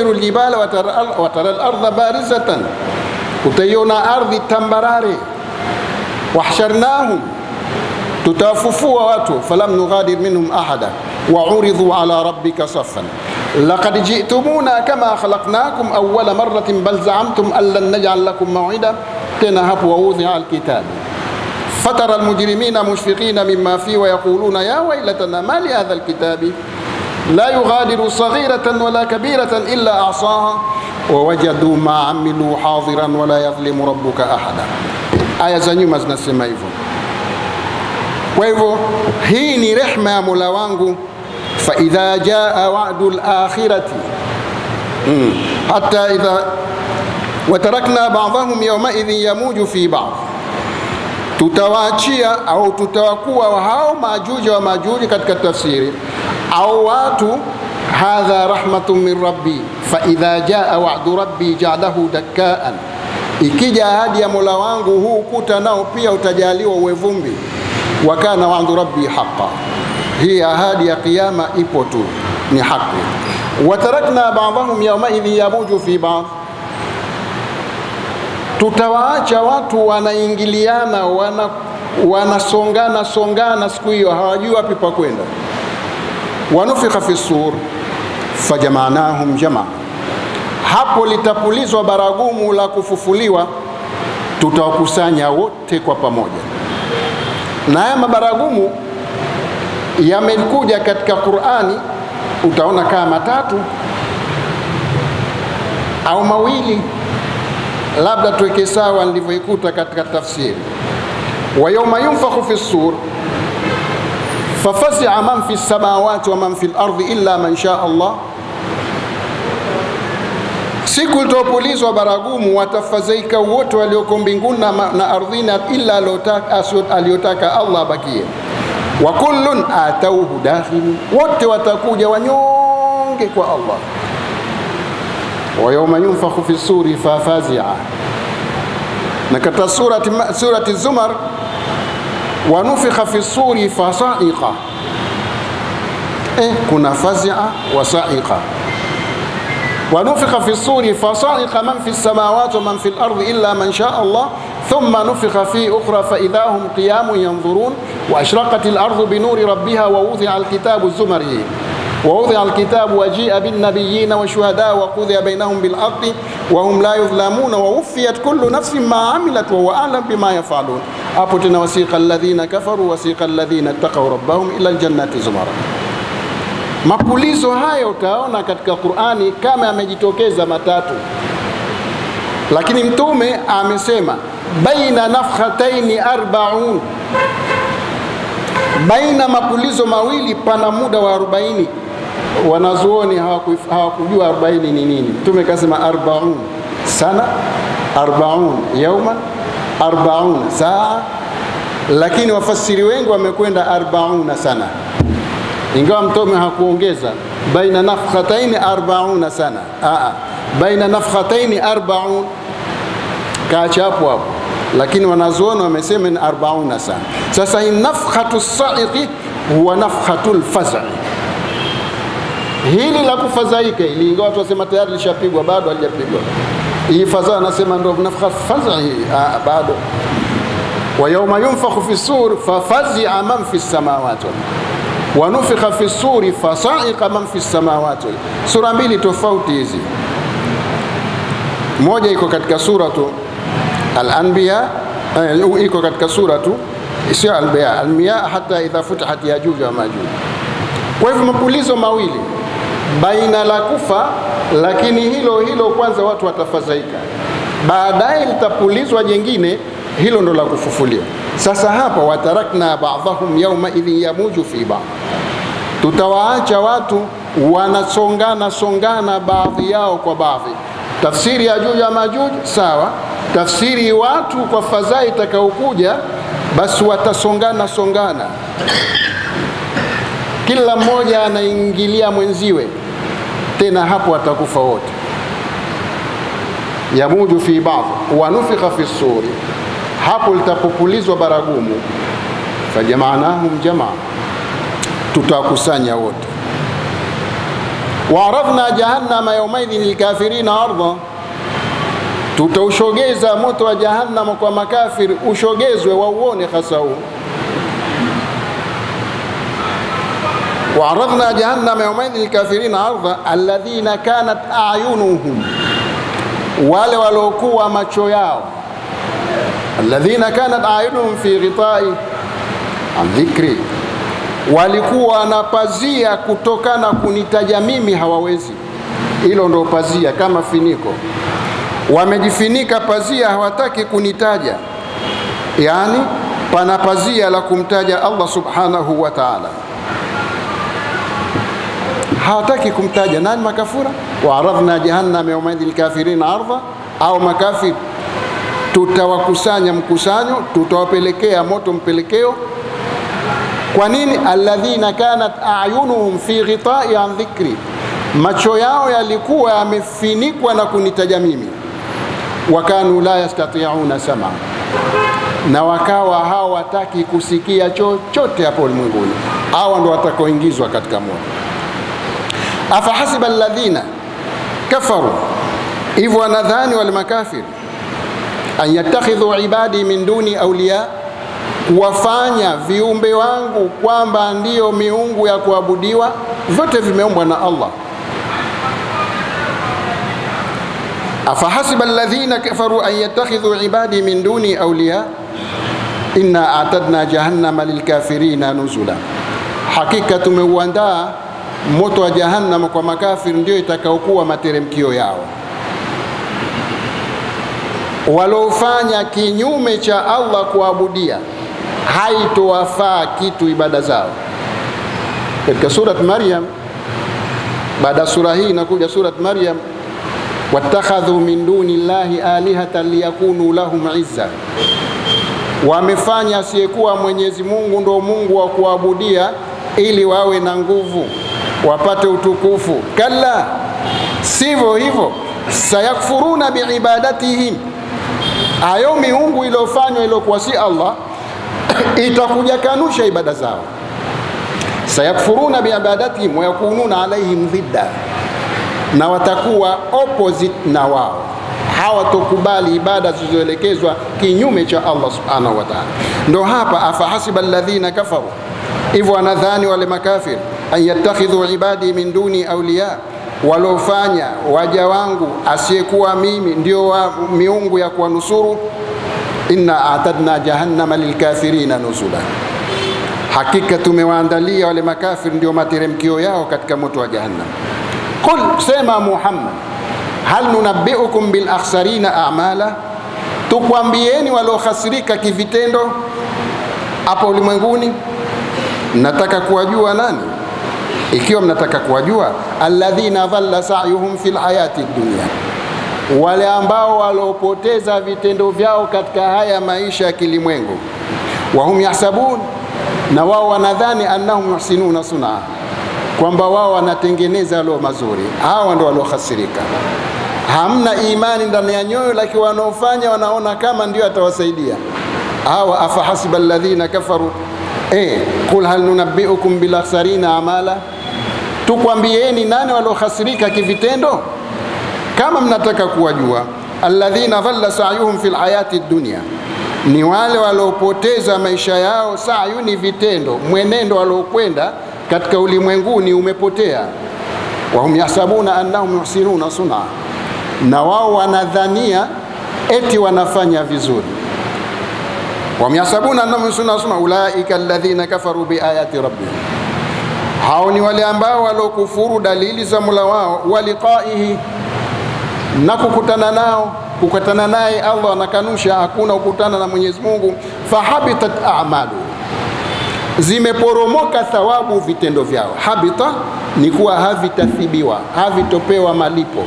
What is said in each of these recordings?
الجبال وترى الأرض بارزة utaiona ardhi tambarare. Wahsharnahum, tutafufua watu, falam nughadir minhum ahada wa uridhu ala rabbika saffan laqad ji'tumuna kama khalaqnakum awwala marratin bal za'amtum an lan naj'al lakum maw'ida. Tena hapo wawudhi'a alkitab fatara almujrimina mushfiqina mimma fi wa yaquluna ya waylatana ma li hadha alkitabi la yughadiru saghiratan wala kabiratan illa ahsaha wa wajadu ma amilu hadiran wala yadhlimu rabbuka ahada. Aya za nyuma zinasema hivyo. Kwa hivyo hii ni rehema ya Mola wangu. Fa idha jaa wa'dul akhirati hatta idha watarakna ba'dahum yawma idhin yamuju fi ba'd, tutawaachia au tutawakuwa hao majuji wa majuji katika tafsiri au watu. Hadha rahmatun min rabbi fa idha jaa wa'du rabbi ja'alahu dakkaan, ikija ahadi ya Mola wangu huu kuta nao pia utajaliwa uwe vumbi. Wa kana wa'du rabbi haqqan, hii ahadi ya kiyama ipo tu, ni haki. Watarakna ba'dahum yawma idhin yamuju fi ba'd, tutawaacha watu wanaingiliana, wanasongana siku hiyo, hawajui wapi pa kwenda. Wanufikha fi sur fajama'nahum jama', hapo litapulizwa baragumu la kufufuliwa, tutawakusanya wote kwa pamoja. Na haya mabaragumu yamekuja katika Qur'ani, utaona kama matatu au mawili, labda tuweke sawa nilivyoikuta katika tafsiri. Wa yawma yunfakhu fi sur fafazi'a man fi samawati wa man fi al-ardi illa man shaa Allah, siku litopulizwa baragumu watafadhaika wote walioko mbinguni na ardhini illa aliyotaka Allah bakie. Wa kullun atauhu dakhil, wote watakuja wanyonge kwa Allah. Wa yawma yunfakhu fi suri fafazi'a, na katika surati Zumar wa nufikha fi suri fasa'iqa, kuna fazi'a wa sa'iqa. Wa nufikha fi suri fasa'iqa man fi samawati wa man fi al-ardi illa man sha'a Allah thumma nufikha fi ukhra fa idahum qiyamun yanzurun wa ashraqat al-ardu bi nuri rabbiha wa wudhi'a al-kitabu Zumari ووضع الكتاب وجيء بالنبيين والشهداء وقضي بينهم بالحق وهم لا يظلمون ووفيت كل نفس ما عملت وهو أعلم بما يفعلون. أبتنا وسيق الذين كفروا وسيق الذين اتقوا ربهم إلى الجنة زمرا. Mapulizo haya utaona katika Qur'ani kama yamejitokeza matatu, lakini Mtume amesema baina nafkhataini 40, baina mapulizo mawili pana muda wa 40. Wanazuoni hawakujua 40 ni nini. Mtume kasema 40 sana, 40 yawman, 40 saa, lakini wafasiri wengi wamekwenda 40 sana, ingawa Mtume hakuongeza baina nafkhataini 40 sana. Baina nafkhataini 40, kaacha hapo, lakini wanazuoni wamesema ni 40 sana. Sasa hii nafkhatu sa'iqi huwa nafkhatul faz'i, hili la kufadhaika ili, ingawa watu wasema tayari lishapigwa, bado halijapigwa. Hii fadhaa anasema ndio nafkhat faz'i, bado. Wa yawma yunfakhu fi sur fafazi'a man fi samawati wa nufikha fi suri fasa'iqa man fi samawati. Sura mbili tofauti hizi, moja iko katika suratu al-Anbiya, iko katika suratu sio al-Anbiya, al-Anbiya hata idha futihat yajuj wa majuj. Kwa hivyo mapulizo mawili baina la kufa, lakini hilo kwanza watu watafadhaika, baadaye litapulizwa jingine, hilo ndo la kufufulia. Sasa hapa watarakna ba'dahum yawma idhin yamuju fi ba'd, tutawaacha watu wanasongana baadhi yao kwa baadhi. Tafsiri ya Yajuj wa Majuj sawa, tafsiri watu kwa fadhaa itakayokuja, basi watasongana, kila mmoja anaingilia mwenziwe, tena hapo watakufa wote. Yamuju fi ba'd wa nufikha fi suri, hapo litapopulizwa baragumu, fajama'nahum jama'a, tutakusanya wote. Wa'aradna jahannama yawmaidhin lilkafirina arda, tutaushogeza moto wa jahannam kwa makafiri, ushogezwe wauone hasa huu. Wa'aradna jahannama yawmaidhin lilkafirina arda alladhina kanat a'yunuhum, wale walokuwa macho yao, alladhina kanat a'yunuhum fi ghita'i an dhikri, walikuwa na pazia kutokana kunitaja mimi hawawezi. Hilo ndo pazia kama finiko, wamejifinika pazia, hawataki kunitaja. Yani pana pazia la kumtaja Allah subhanahu wa ta'ala, hawataki kumtaja nani? Makafura. Wa'aradna jahannama yawmaidhil kafirina arda, au makafir tutawakusanya mkusanyo, tutawapelekea moto mpelekeo. Kwa nini? Alladhina kanat a'yunuhum fi ghita'i an dhikri, macho yao yalikuwa yamefinikwa na kunitaja mimi. Wakanu la yastati'una sama, na wakawa hawataki kusikia chochote hapo ulimwenguni. Hawa ndo watakaoingizwa katika moto. Afahasiba alladhina kafaru, hivyo wanadhani wale makafiri, an yattakhidhu ibadi min duni awliya, kuwafanya viumbe wangu kwamba ndiyo miungu ya kuabudiwa. Vyote vimeumbwa na Allah. Afahasiba alladhina kafaru an yattakhidhu ibadi min duni awliya inna a'tadna jahannama lilkafirina nuzula, hakika tumeuandaa moto wa jahannam kwa makafiri, ndio itakaokuwa materemkio yao. Waliofanya kinyume cha Allah kuabudia, haitowafaa kitu ibada zao. Katika surat Maryam, baada sura hii inakuja surat Maryam, wattakhadhu min duni llahi alihatan liyakunu lahum izza, wamefanya asiyekuwa Mwenyezi Mungu ndo Mungu wa kuabudia ili wawe na nguvu, wapate utukufu. Kalla, sivyo hivyo. Sayakfuruna biibadatihim, ayo miungu iliyofanywa iliyokuwa si Allah itakuja kanusha ibada zao. Sayakfuruna biibadatihim wa yakununa alaihim dhidda, na watakuwa opposite na wao, hawatokubali ibada zilizoelekezwa kinyume cha Allah subhanahu wa ta'ala. Ndo hapa afahasiba alladhina kafaru, hivyo wanadhani wale makafir, an yattakhidhu ibadi min duni awliya, walofanya waja wangu asiyekuwa mimi ndio wa miungu ya kuwanusuru. Inna a'tadna jahannama lilkafirina nuzula, hakika tumewaandalia wale makafir ndio materemkio yao katika moto wa jahannam. Qul, sema Muhammad, hal nunabbiukum bil akhsarina a'mala, tukwambieni waliokhasirika kivitendo hapo ulimwenguni. Nataka kuwajua nani? Ikiwa mnataka kuwajua, alladhina dhalla sa'yuhum fil hayati dunya, wale ambao walopoteza vitendo vyao katika haya maisha ya kilimwengu. Wahum yahsabun, na wao wanadhani annahum yuhsinuna sun'a, kwamba wao wanatengeneza lo mazuri. Hawa ndio waliokhasirika. Hamna imani ndani ya nyoyo, lakini wanaofanya wanaona kama ndio atawasaidia. Hawa afahasiba alladhina kafaru, kul hal nunabbiukum bil akhsarina amala, tukwambieni nani waliokhasirika kivitendo kama mnataka kuwajua. Alladhina dhalla sa'yuhum fil hayati dunya, ni wale waliopoteza maisha yao. Sa'yu ni vitendo, mwenendo waliokwenda katika ulimwenguni umepotea. Wahum yahsabuna annahum yuhsinuna sun'a, na wao wanadhania eti wanafanya vizuri. Wahum yahsabuna annahum yuhsinuna sun'a ulaika alladhina kafaru biayati rabbihim, hao ni wale ambao walokufuru dalili za Mola wao. Waliqaihi, na kukutana naye Allah anakanusha, hakuna kukutana na Mwenyezi Mungu. Fahabitat a'malu, zimeporomoka thawabu vitendo vyao. Habita ni kuwa havitathibiwa, havitopewa malipo.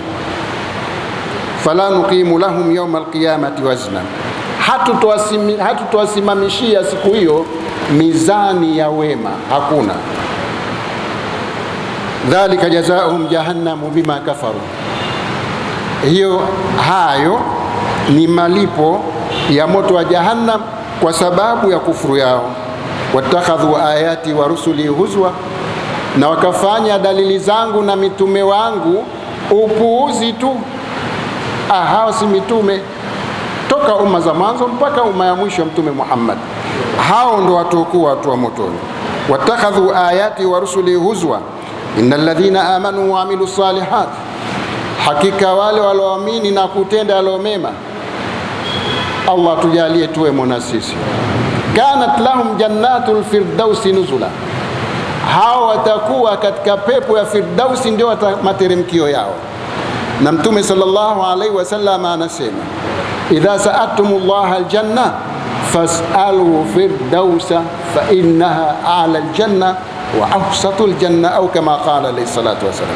Fala nuqimu lahum yawma alqiyamati wazna, hatutowasimamishia siku hiyo mizani ya wema, hakuna. Dhalika jazaohum jahannamu bima kafaru, hayo ni malipo ya moto wa jahannam kwa sababu ya kufuru yao. Watakhadhu ayati wa rusuli huzwa, na wakafanya dalili zangu na mitume wangu upuuzi tu. Hao si mitume toka umma za mwanzo mpaka umma ya mwisho mtume Muhammad. Hao ndo watakuwa watu wa motoni. Watakhadhu ayati wa rusuli huzwa innal ladhina amanu wa amilu salihat, hakika wale walioamini na kutenda yaliyomema. Allah tujalie tuwe mwana sisi. Kanat lahum jannatul firdausi nuzula, hao watakuwa katika pepo ya Firdausi ndio materemkio yao. Na mtume sallallahu alaihi wasallam anasema idha sa'atumullaha aljanna fas'alu firdausa fa innaha a'la aljanna wa awsatul janna, au kama qala alayhi salatu wasallam.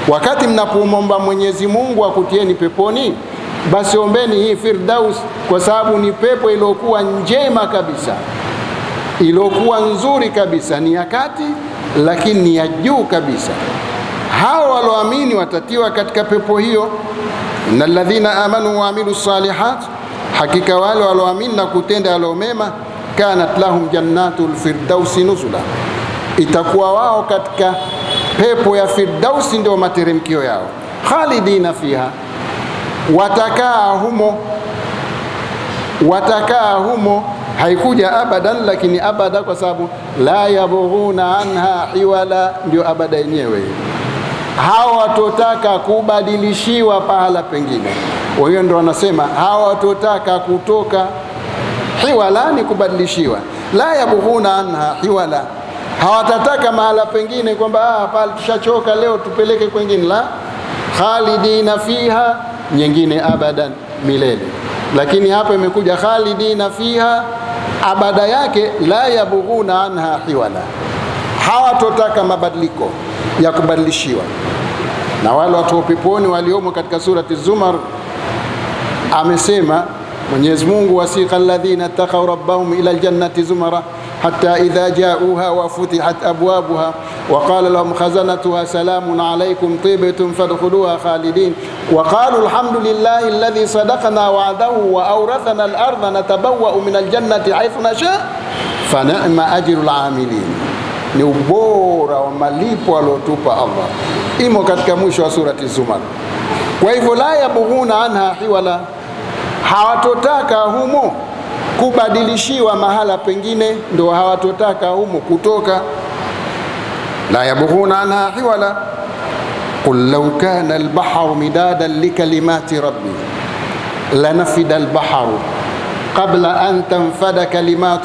Wakati mnapomomba Mwenyezi Mungu akutieni peponi, basi ombeni hii Firdaus, kwa sababu ni pepo iliyokuwa njema kabisa, iliyokuwa nzuri kabisa, ni ya kati lakini ni ya juu kabisa. Hao walioamini watatiwa katika pepo hiyo. Innal ladhina amanu wa amilu salihat, hakika wale walioamini na kutenda yaliyomema, kanat lahum jannatul firdausi nuzula, itakuwa wao katika pepo ya Firdausi ndio materemkio yao. Khalidina fiha, watakaa humo, haikuja abadan lakini abada, kwa sababu la yabghuna anha hiwala, ndio abada yenyewe. Hao watotaka kubadilishiwa pahala pengine. Wao ndio wanasema hao watotaka kutoka hiwala, ni kubadilishiwa. La yabghuna anha hiwala, hawatataka mahala pengine kwamba pale tushachoka leo tupeleke kwingine. La, khalidina fiha, nyingine abadan, milele. Lakini hapa imekuja khalidina fiha, abada yake la yabghuna anha hiwala, hawatotaka mabadiliko ya kubadilishiwa. Na wale watu wa peponi waliomo katika surati Zumar, amesema Mwenyezi Mungu, wasiqa alladhina taqaw rabbahum ila aljannati zumara hatta idha ja'uha wa futihat abwabuha wa qala lahum khazanatuha salamun alaykum tibtum fadkhuluha khalidin wa qalu alhamdulillahi alladhi sadaqana wa'dahu wa awrathana al-ardha natabawwa'u min aljannati haythu nasha fa ni'ma ajrul 'amilin. Ni ubora wa malipo aliotupa Allah, imo katika mwisho wa surati Zumar. Kwa hivyo la yabghuna anha hiwala, hawatotaka humo kubadilishiwa mahala pengine, ndio hawatotaka humo kutoka. La yabghuna anha hiwala. Qul law kana al-bahru midadan likalimati rabbi lanafida al-bahru qabla an tanfada kalimatu